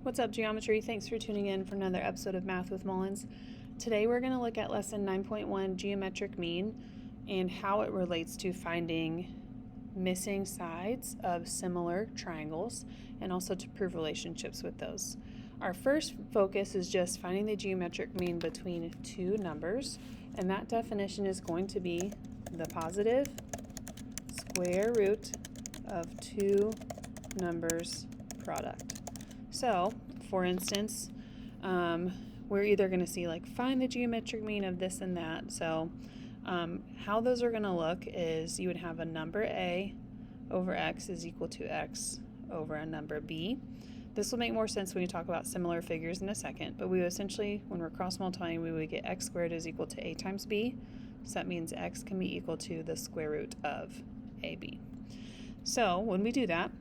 What's up, geometry? Thanks for tuning in for another episode of Math with Mullins. Today we're going to look at lesson 9.1, geometric mean, and how it relates to finding missing sides of similar triangles and also to prove relationships with those. Our first focus is just finding the geometric mean between two numbers, and that definition is going to be the positive square root of two numbers product. So, for instance, we're either going to see find the geometric mean of this and that. So how those are going to look is you would have a number A over X is equal to X over a number B. This will make more sense when we talk about similar figures in a second, but we would essentially, when we're cross multiplying, we would get X squared is equal to A times B. So that means X can be equal to the square root of AB. So when we do that,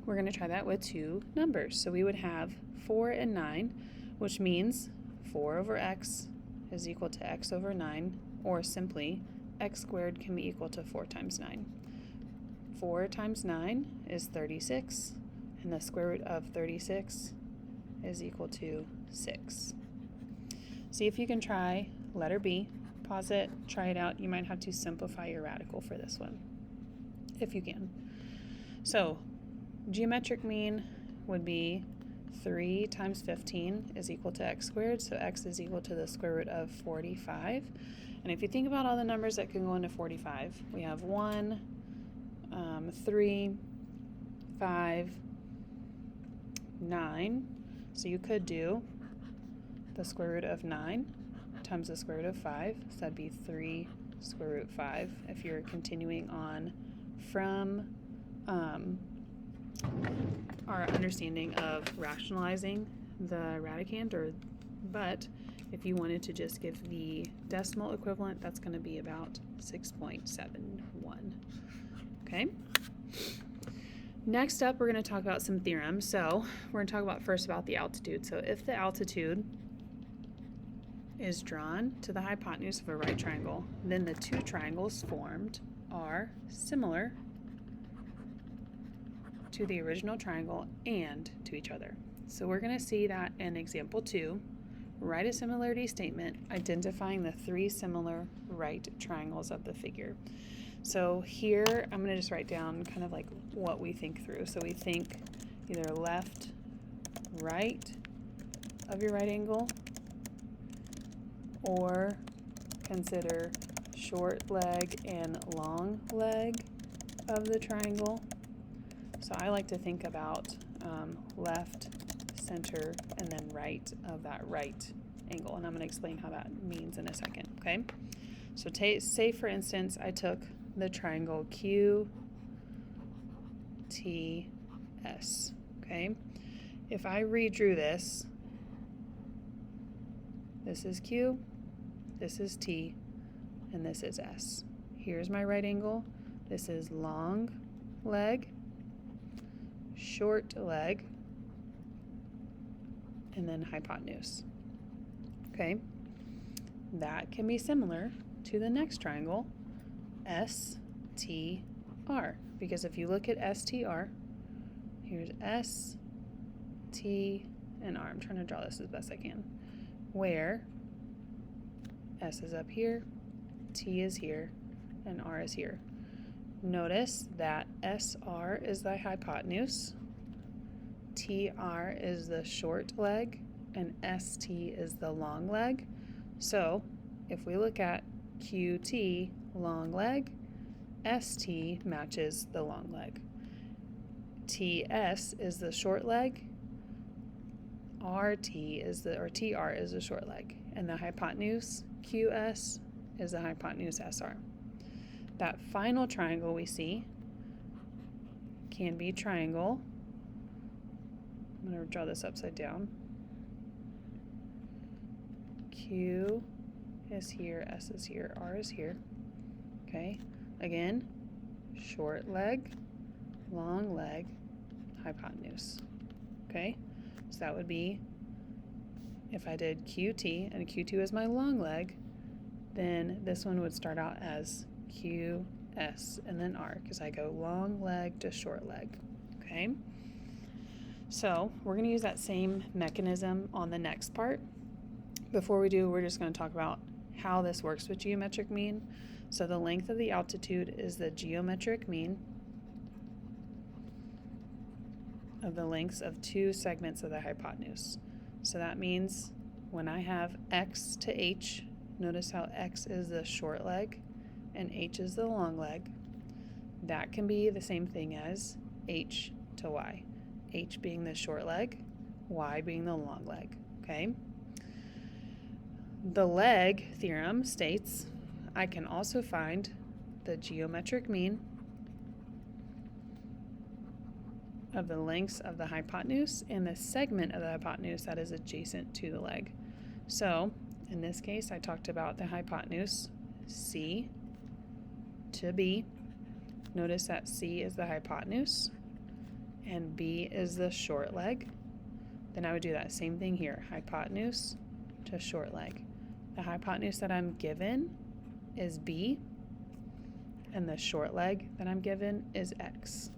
we're going to try that with two numbers. So we would have 4 and 9, which means 4 over X is equal to X over 9, or simply X squared can be equal to 4 times 9. 4 times 9 is 36, and the square root of 36 is equal to 6. See if you can try letter B. Pause it, try it out. You might have to simplify your radical for this one, if you can. So geometric mean would be 3 times 15 is equal to X squared, so X is equal to the square root of 45. And if you think about all the numbers that can go into 45, we have 1, 3, 5, 9. So you could do the square root of 9 times the square root of 5, so that'd be 3 square root 5 if you're continuing on from our understanding of rationalizing the radicand, but if you wanted to just give the decimal equivalent, that's going to be about 6.71. Okay. Next up, we're going to talk about some theorems. So we're going to talk about first about the altitude. So if the altitude is drawn to the hypotenuse of a right triangle, then the two triangles formed are similar to the original triangle and to each other. So we're going to see that in example 2. Write a similarity statement identifying the three similar right triangles of the figure. So here I'm going to just write down kind of like what we think through. So we think either left, right of your right angle, or consider short leg and long leg of the triangle. So I like to think about left, center, and then right of that right angle. And I'm going to explain how that means in a second, okay? So say, for instance, I took the triangle QTS, okay? If I redrew this, this is Q, this is T, and this is S. Here's my right angle. This is long leg, short leg, and then hypotenuse. Okay, that can be similar to the next triangle, STR, because if you look at STR, here's S, T, and R. I'm trying to draw this as best I can, where S is up here, T is here, and R is here. Notice that SR is the hypotenuse, TR is the short leg, and ST is the long leg. So if we look at QT, long leg, ST matches the long leg. TS is the short leg, TR is the short leg, and the hypotenuse QS is the hypotenuse SR. That final triangle we see can be triangle. I'm going to draw this upside down. Q is here, S is here, R is here. Okay, again, short leg, long leg, hypotenuse. Okay, so that would be, if I did QT, and Q2 is my long leg, then this one would start out as Q, S, and then R, because I go long leg to short leg. Okay, So we're going to use that same mechanism on the next part. Before we do, we're just going to talk about how this works with geometric mean. So the length of the altitude is the geometric mean of the lengths of two segments of the hypotenuse. So that means when I have x to h, notice how x is the short leg and h is the long leg. That can be the same thing as h to y. H being the short leg, y being the long leg, okay? The leg theorem states I can also find the geometric mean of the lengths of the hypotenuse and the segment of the hypotenuse that is adjacent to the leg. So, in this case, I talked about the hypotenuse, C to B. Notice that C is the hypotenuse and B is the short leg. Then I would do that same thing here, hypotenuse to short leg. The hypotenuse that I'm given is B, and the short leg that I'm given is X,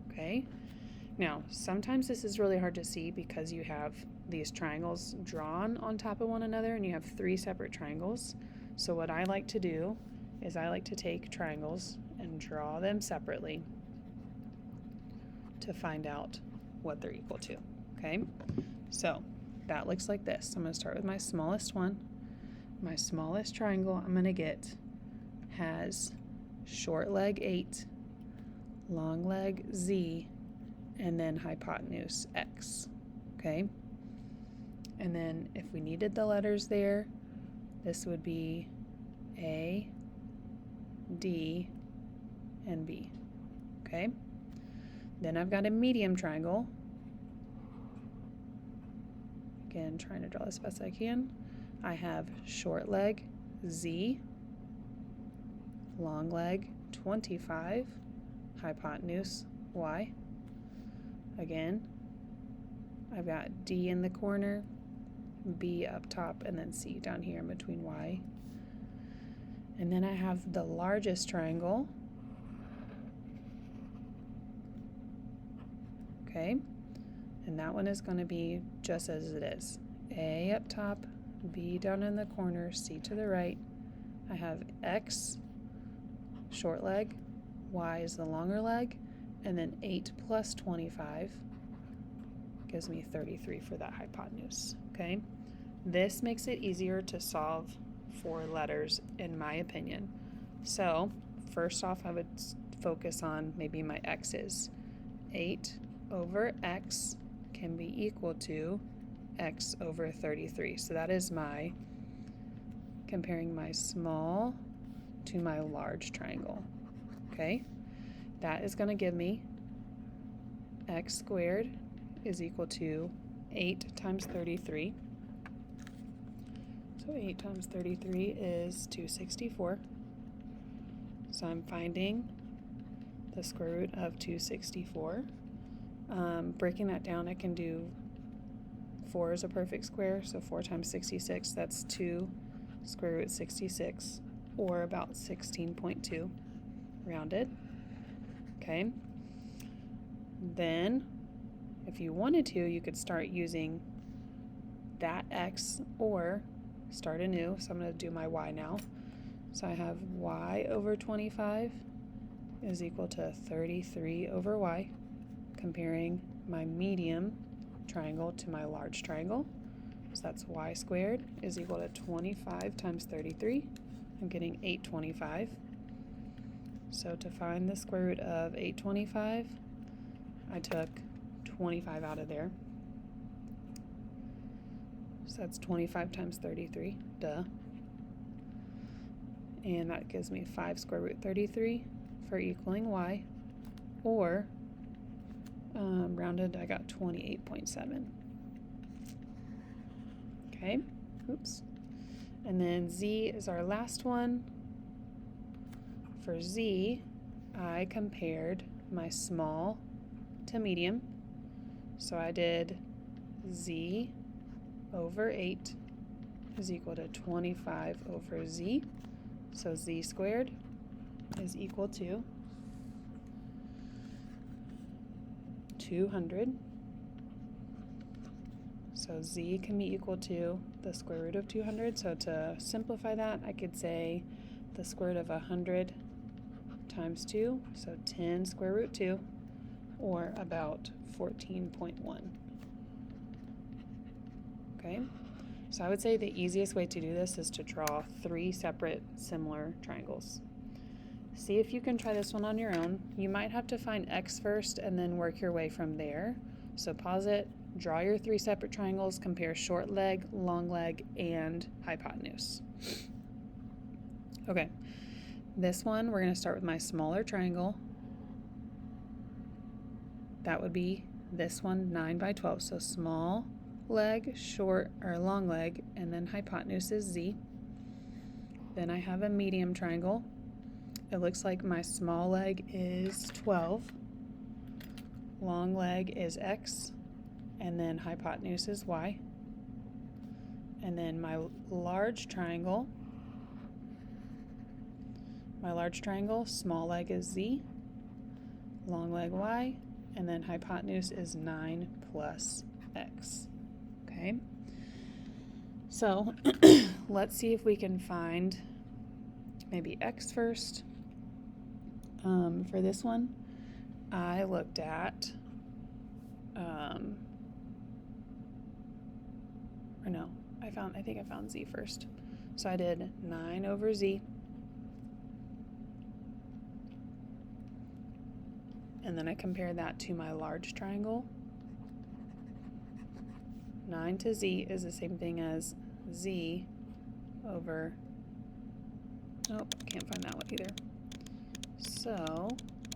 okay? Now, sometimes this is really hard to see because you have these triangles drawn on top of one another and you have three separate triangles. So what I like to do is I like to take triangles and draw them separately to find out what they're equal to, okay? So that looks like this. I'm going to start with my smallest one. My smallest triangle I'm going to get has short leg 8, long leg Z, and then hypotenuse X, okay? And then if we needed the letters there, this would be A, D, and B, okay? Then I've got a medium triangle. Again, trying to draw as best I can. I have short leg Z, long leg 25, hypotenuse Y. Again, I've got D in the corner, B up top, and then C down here in between Y. And then I have the largest triangle, okay? And that one is going to be just as it is. A up top, B down in the corner, C to the right. I have X, short leg, Y is the longer leg, and then 8 plus 25 gives me 33 for that hypotenuse, okay? This makes it easier to solve for letters, in my opinion. So, first off, I would focus on maybe my x's. 8 over x can be equal to x over 33. So that is my comparing my small to my large triangle, okay? That is going to give me x squared is equal to 8 times 33. So 8 times 33 is 264. So I'm finding the square root of 264. Breaking that down, I can do 4 is a perfect square, so 4 times 66, that's 2 square root 66, or about 16.2, rounded. Okay. Then, if you wanted to, you could start using that x or start anew. So I'm going to do my y now. So I have y over 25 is equal to 33 over y, comparing my medium triangle to my large triangle. So that's y squared is equal to 25 times 33. I'm getting 825. So to find the square root of 825, I took 25 out of there. So that's 25 times 33, duh. And that gives me 5 square root 33 for equaling y, or rounded, I got 28.7. Okay, oops. And then z is our last one. For z, I compared my small to medium. So I did z over 8 is equal to 25 over z. So z squared is equal to 200 So z can be equal to the square root of 200. So to simplify that, I could say the square root of 100 times 2, so 10 square root 2, or about 14.1. Okay, so I would say the easiest way to do this is to draw 3 separate similar triangles. See if you can try this one on your own. You might have to find x first and then work your way from there. So pause it, draw your 3 separate triangles, compare short leg, long leg, and hypotenuse. Okay, this one we're going to start with my smaller triangle. That would be this one, 9 by 12. So small leg, short or long leg, and then hypotenuse is z. Then I have a medium triangle. It looks like my small leg is 12, long leg is x, and then hypotenuse is y. And then my large triangle, small leg is z, long leg y, and then hypotenuse is 9 plus x. Okay, so let's see if we can find maybe x first. For this one, I looked at, I think I found z first. So I did 9 over z, and then I compared that to my large triangle. 9 to z is the same thing as z over, oh, can't find that one either. So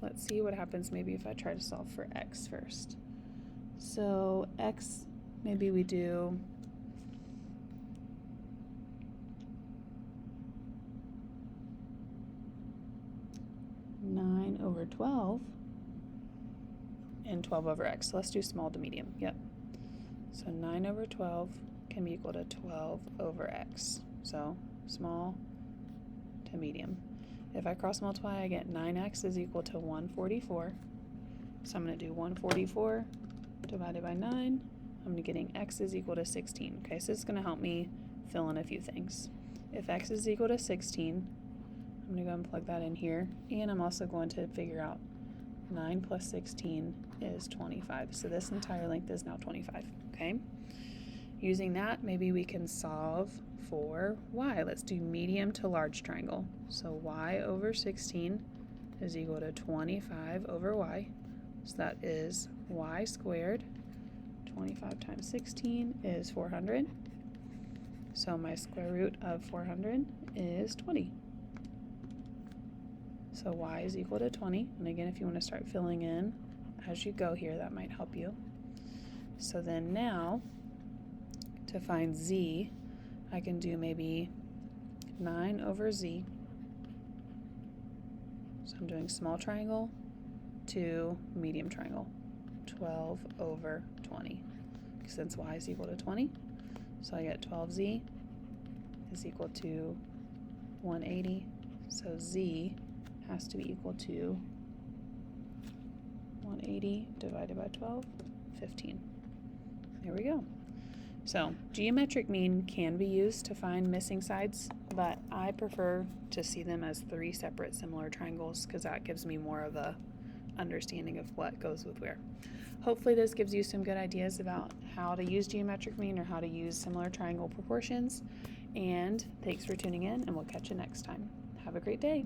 let's see what happens maybe if I try to solve for x first. So x, maybe we do 9 over 12 and 12 over x. So let's do small to medium. Yep. So 9 over 12 can be equal to 12 over x. So small to medium. If I cross multiply, I get 9x is equal to 144. So I'm going to do 144 divided by 9. I'm going to getting x is equal to 16. Okay, so it's going to help me fill in a few things. If x is equal to 16, I'm going to go and plug that in here. And I'm also going to figure out 9 plus 16 is 25. So this entire length is now 25. Okay. Using that, maybe we can solve for y. Let's do medium to large triangle. So y over 16 is equal to 25 over y. So that is y squared. 25 times 16 is 400. So my square root of 400 is 20. So y is equal to 20. And again, if you want to start filling in as you go here, that might help you. So then now, to find z, I can do maybe 9 over z. So I'm doing small triangle to medium triangle. 12 over 20. Since y is equal to 20, so I get 12z is equal to 180. So z has to be equal to 180 divided by 12, 15. There we go. So geometric mean can be used to find missing sides, but I prefer to see them as 3 separate similar triangles because that gives me more of a understanding of what goes with where. Hopefully this gives you some good ideas about how to use geometric mean or how to use similar triangle proportions. And thanks for tuning in, and we'll catch you next time. Have a great day.